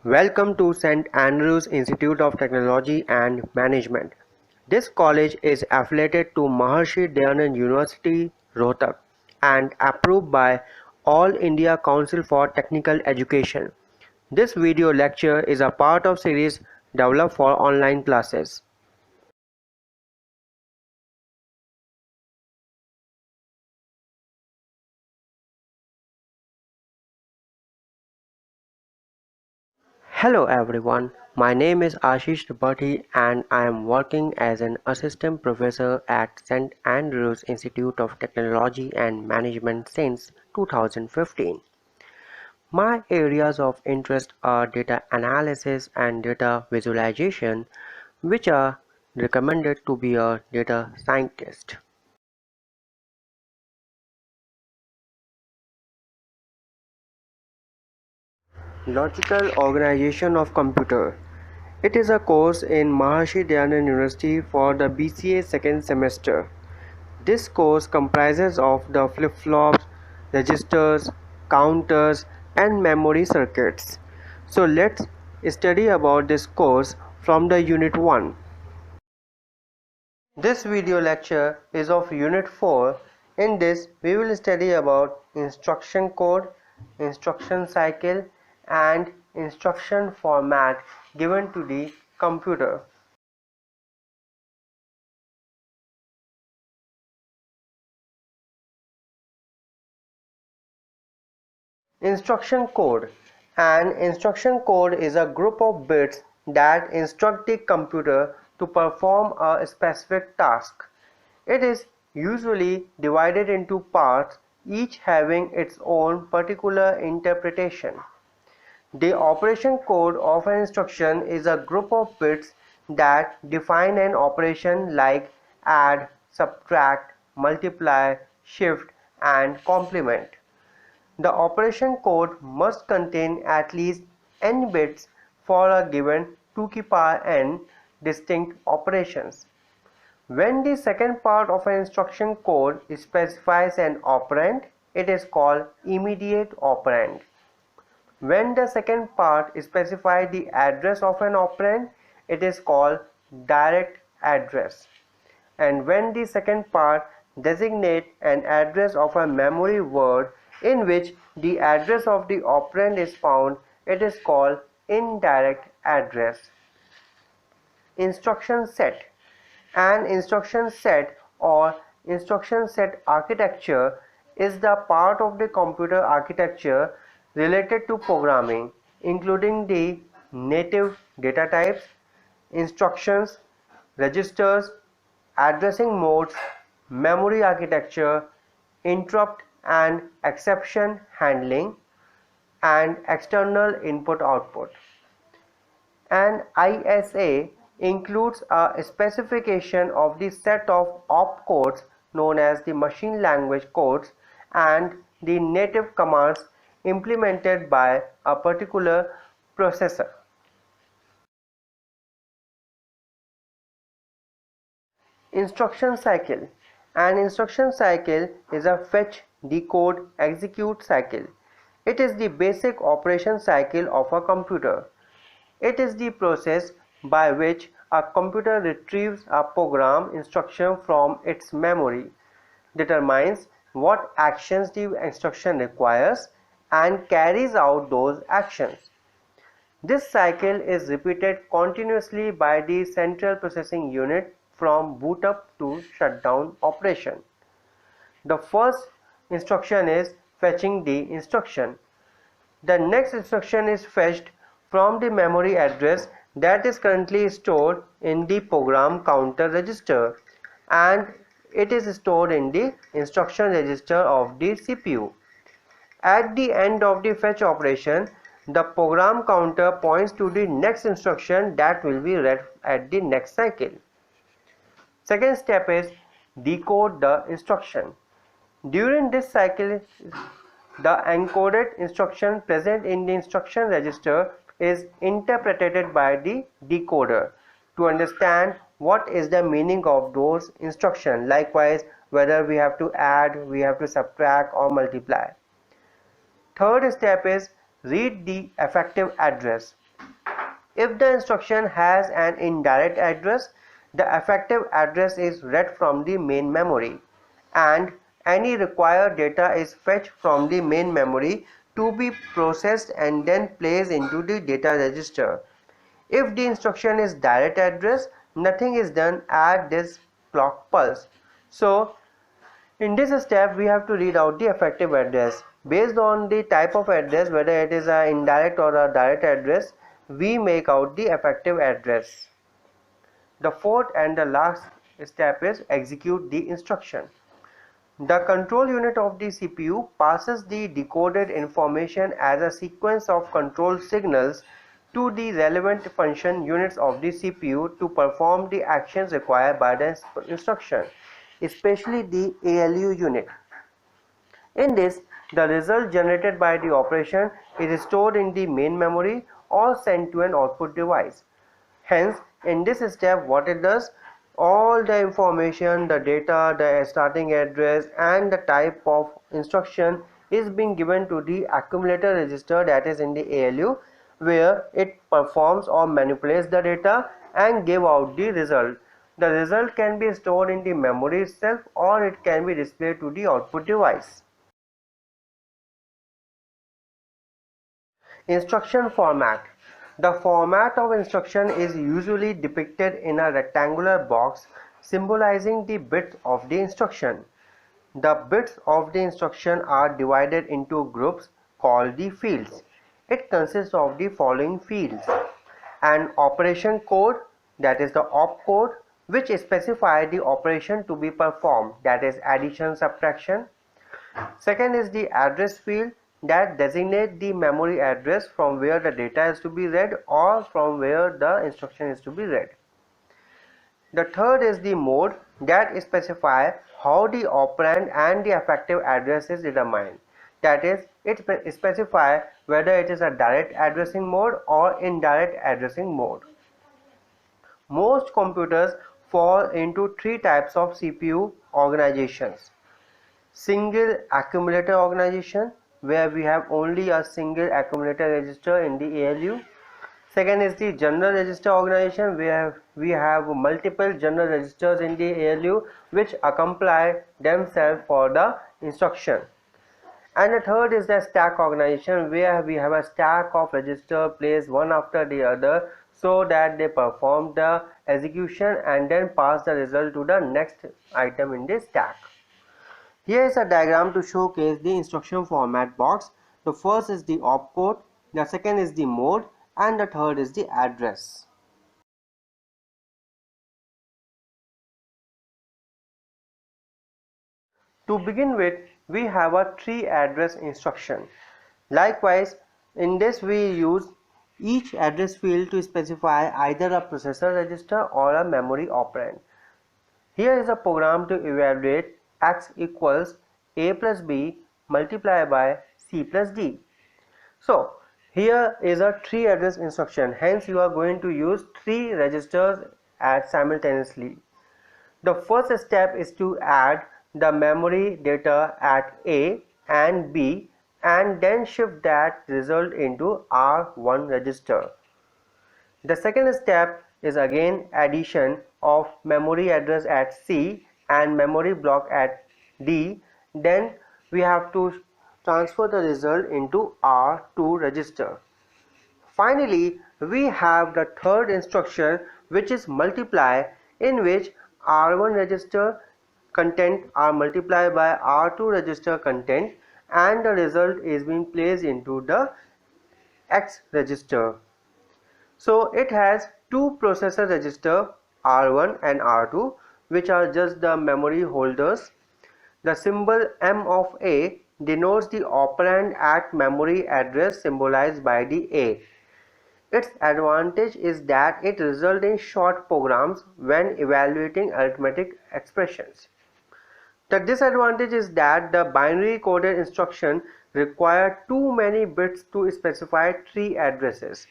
Welcome to St. Andrews Institute of Technology and Management. This college is affiliated to Maharshi Dayanand University, Rohtak and approved by All India Council for Technical Education. This video lecture is a part of series developed for online classes. Hello everyone, my name is ASHISH and I am working as an assistant professor at St. Andrews Institute of Technology and Management since 2015. My areas of interest are data analysis and data visualization, which are recommended to be a data scientist. Logical Organization of Computer. It is a course in Maharshi Dayanand University for the BCA second semester. This course comprises of the flip-flops, registers, counters and memory circuits. So let's study about this course from the Unit 1. This video lecture is of Unit 4. In this, we will study about instruction code, instruction cycle and instruction format given to the computer. Instruction code. An instruction code is a group of bits that instruct the computer to perform a specific task. It is usually divided into parts, each having its own particular interpretation. The operation code of an instruction is a group of bits that define an operation like add, subtract, multiply, shift, and complement. The operation code must contain at least n bits for a given 2 to the power n distinct operations. When the second part of an instruction code specifies an operand, it is called immediate operand. When the second part specifies the address of an operand, it is called direct address. And when the second part designates an address of a memory word in which the address of the operand is found, it is called indirect address. Instruction set. An instruction set or instruction set architecture is the part of the computer architecture related to programming, including the native data types, instructions, registers, addressing modes, memory architecture, interrupt and exception handling, and external input-output. An ISA includes a specification of the set of opcodes known as the machine language codes and the native commands implemented by a particular processor. Instruction cycle. An instruction cycle is a fetch, decode, execute cycle. It is the basic operation cycle of a computer. It is the process by which a computer retrieves a program instruction from its memory, determines what actions the instruction requires, and carries out those actions. This cycle is repeated continuously by the central processing unit from boot up to shutdown operation. The first instruction is fetching the instruction. The next instruction is fetched from the memory address that is currently stored in the program counter register, and it is stored in the instruction register of the CPU. At the end of the fetch operation, the program counter points to the next instruction that will be read at the next cycle. Second step is decode the instruction. During this cycle, the encoded instruction present in the instruction register is interpreted by the decoder to understand what is the meaning of those instructions. Likewise, whether we have to add, we have to subtract or multiply. Third step is read the effective address. If the instruction has an indirect address, the effective address is read from the main memory, and any required data is fetched from the main memory to be processed and then placed into the data register. If the instruction is direct address, nothing is done at this clock pulse. So in this step, we have to read out the effective address. Based on the type of address, whether it is an indirect or a direct address, we make out the effective address. The fourth and the last step is execute the instruction. The control unit of the CPU passes the decoded information as a sequence of control signals to the relevant function units of the CPU to perform the actions required by the instruction, especially the ALU unit. In this, the result generated by the operation is stored in the main memory or sent to an output device. Hence, in this step, what it does, all the information, the data, the starting address and the type of instruction is being given to the accumulator register, that is in the ALU, where it performs or manipulates the data and give out the result. The result can be stored in the memory itself or it can be displayed to the output device. Instruction format. The format of instruction is usually depicted in a rectangular box symbolizing the bits of the instruction. The bits of the instruction are divided into groups called the fields. It consists of the following fields: an operation code, that is the op code, which specifies the operation to be performed, that is addition, subtraction. Second is the address field, that designates the memory address from where the data is to be read or from where the instruction is to be read. The third is the mode, that specifies how the operand and the effective address is determined. That is, it specifies whether it is a direct addressing mode or indirect addressing mode. Most computers fall into three types of CPU organizations. Single accumulator organization, where we have only a single accumulator register in the ALU. Second is the general register organization, where we have multiple general registers in the ALU which accompany themselves for the instruction. And the third is the stack organization, where we have a stack of registers placed one after the other so that they perform the execution and then pass the result to the next item in the stack. Here is a diagram to showcase the instruction format box. The first is the opcode, the second is the mode, and the third is the address. To begin with, we have a tree address instruction. Likewise, in this we use each address field to specify either a processor register or a memory operand. Here is a program to evaluate x equals a plus b multiplied by c plus d. So here is a tree address instruction, hence you are going to use three registers simultaneously. The first step is to add the memory data at A and B and then shift that result into R1 register. The second step is again addition of memory address at C and memory block at D. Then we have to transfer the result into R2 register. Finally, we have the third instruction, which is multiply, in which R1 register content are multiplied by R2 register content and the result is being placed into the X register. So it has two processor register R1 and R2, which are just the memory holders. The symbol M of A denotes the operand at memory address symbolized by the A. Its advantage is that it results in short programs when evaluating arithmetic expressions. The disadvantage is that the binary coded instruction require too many bits to specify three addresses.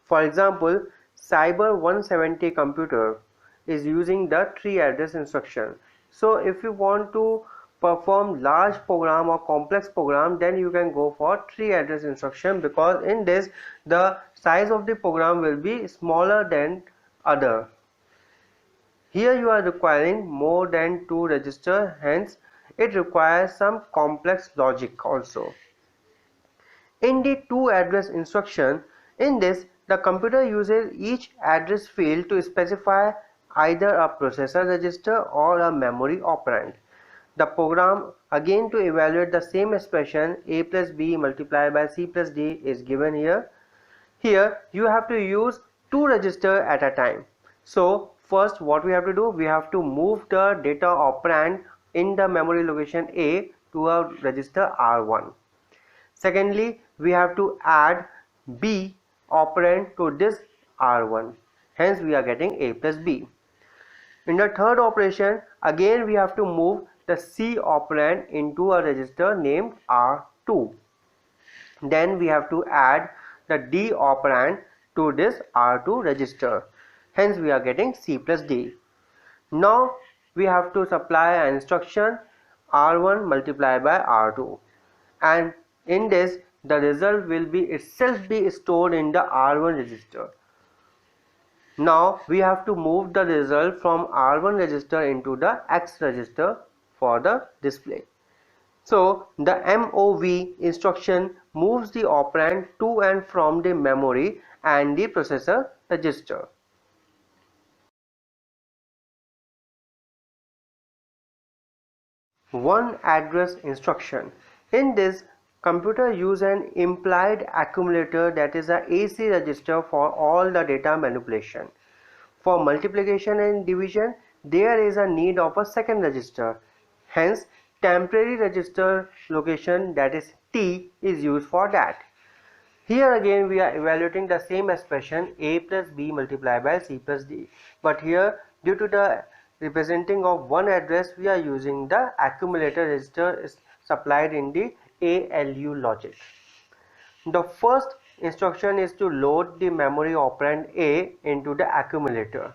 For example, Cyber 170 computer is using the tree address instruction. So if you want to perform large program or complex program, then you can go for tree address instruction, because in this the size of the program will be smaller than other. Here you are requiring more than 2 registers, hence it requires some complex logic also. In the to address instruction, in this the computer uses each address field to specify either a processor register or a memory operand. The program again to evaluate the same expression a plus b multiplied by c plus d is given here. Here you have to use 2 registers at a time. So first what we have to do, we have to move the data operand in the memory location A to a register R1. Secondly, we have to add B operand to this R1. Hence we are getting A plus B. In the third operation, again we have to move the C operand into a register named R2. Then we have to add the D operand to this R2 register. Hence we are getting C plus D. Now we have to supply an instruction R1 multiplied by R2, and in this the result will be itself be stored in the R1 register. Now we have to move the result from R1 register into the X register for the display. So the MOV instruction moves the operand to and from the memory and the processor register. One address instruction. In this, computer use an implied accumulator, that is a AC register, for all the data manipulation. For multiplication and division, there is a need of a second register. Hence, temporary register location, that is T, is used for that. Here again we are evaluating the same expression a plus b multiplied by c plus d, but here due to the representing of one address, we are using the accumulator register supplied in the ALU logic. The first instruction is to load the memory operand A into the accumulator.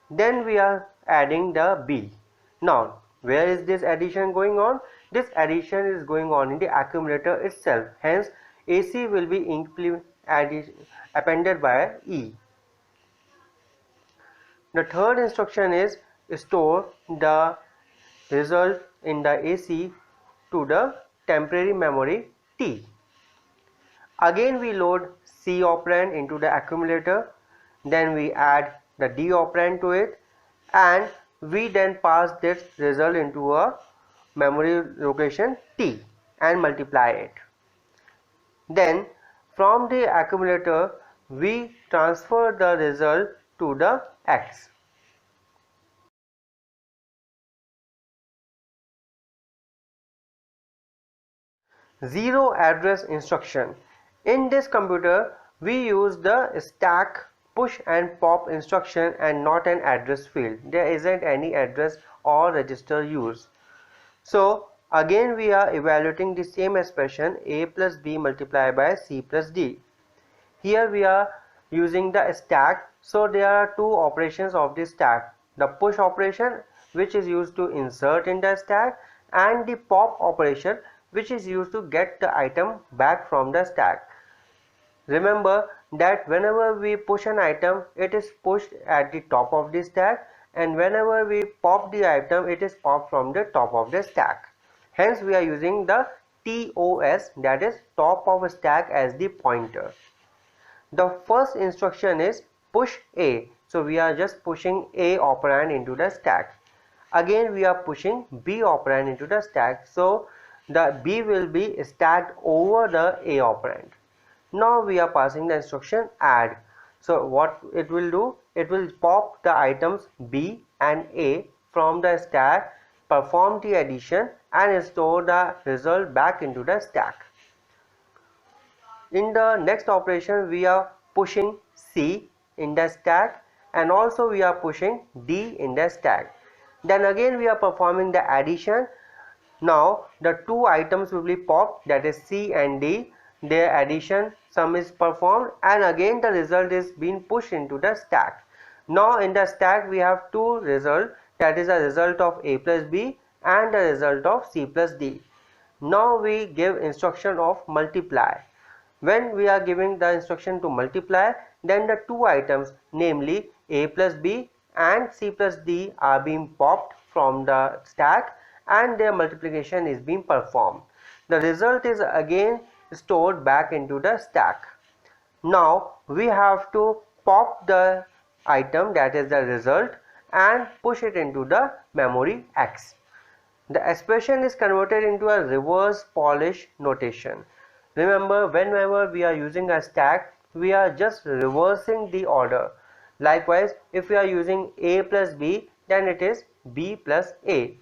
Then we are adding the B. Now where is this addition going on? This addition is going on in the accumulator itself. Hence AC will be appended by E. The third instruction is store the result in the AC to the temporary memory T. Again we load C operand into the accumulator, then we add the D operand to it, and we then pass this result into a memory location T and multiply it. Then from the accumulator we transfer the result to the X. Zero address instruction. In this computer we use the stack, push and pop instruction and not an address field. There isn't any address or register used. So again we are evaluating the same expression a plus b multiplied by c plus d. Here we are using the stack, so there are two operations of the stack: the push operation, which is used to insert in the stack, and the pop operation, which is used to get the item back from the stack. Remember that whenever we push an item, it is pushed at the top of the stack, and whenever we pop the item, it is popped from the top of the stack. Hence we are using the TOS, that is top of stack, as the pointer. The first instruction is push A, so we are just pushing A operand into the stack. Again we are pushing B operand into the stack, so the B will be stacked over the A operand. Now we are passing the instruction add. So what it will do, it will pop the items B and A from the stack, perform the addition and store the result back into the stack. In the next operation we are pushing C in the stack, and also we are pushing D in the stack. Then again we are performing the addition. Now the two items will be popped, that is C and D. Their addition sum is performed, and again the result is being pushed into the stack. Now in the stack we have two results, that is a result of A plus B and the result of C plus D. Now we give instruction of multiply. When we are giving the instruction to multiply, then the two items, namely A plus B and C plus D, are being popped from the stack and their multiplication is being performed. The result is again stored back into the stack. Now we have to pop the item, that is the result, and push it into the memory X. The expression is converted into a reverse Polish notation. Remember, whenever we are using a stack, we are just reversing the order. Likewise, if we are using A plus B, then it is B plus A.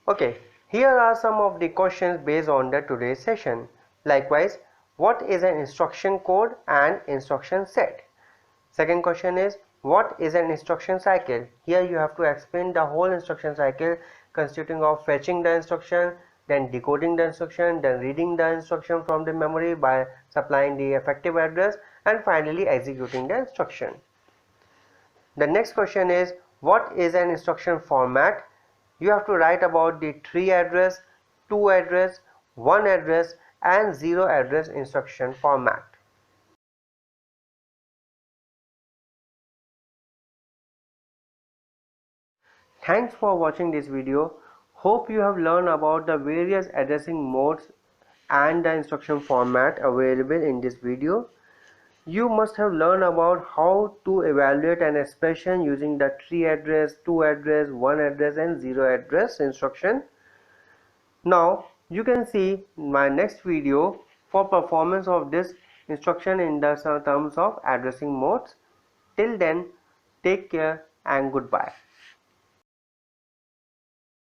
Okay, here are some of the questions based on the today's session. Likewise, what is an instruction code and instruction set? Second question is, what is an instruction cycle? Here you have to explain the whole instruction cycle consisting of fetching the instruction, then decoding the instruction, then reading the instruction from the memory by supplying the effective address, and finally executing the instruction. The next question is, what is an instruction format? You have to write about the 3 address, 2 address, 1 address and 0 address instruction format. Thanks for watching this video. Hope you have learned about the various addressing modes and the instruction format available in this video. You must have learned about how to evaluate an expression using the 3 address, 2 address, 1 address and 0 address instruction. Now you can see my next video for performance of this instruction in the terms of addressing modes. Till then, take care and goodbye.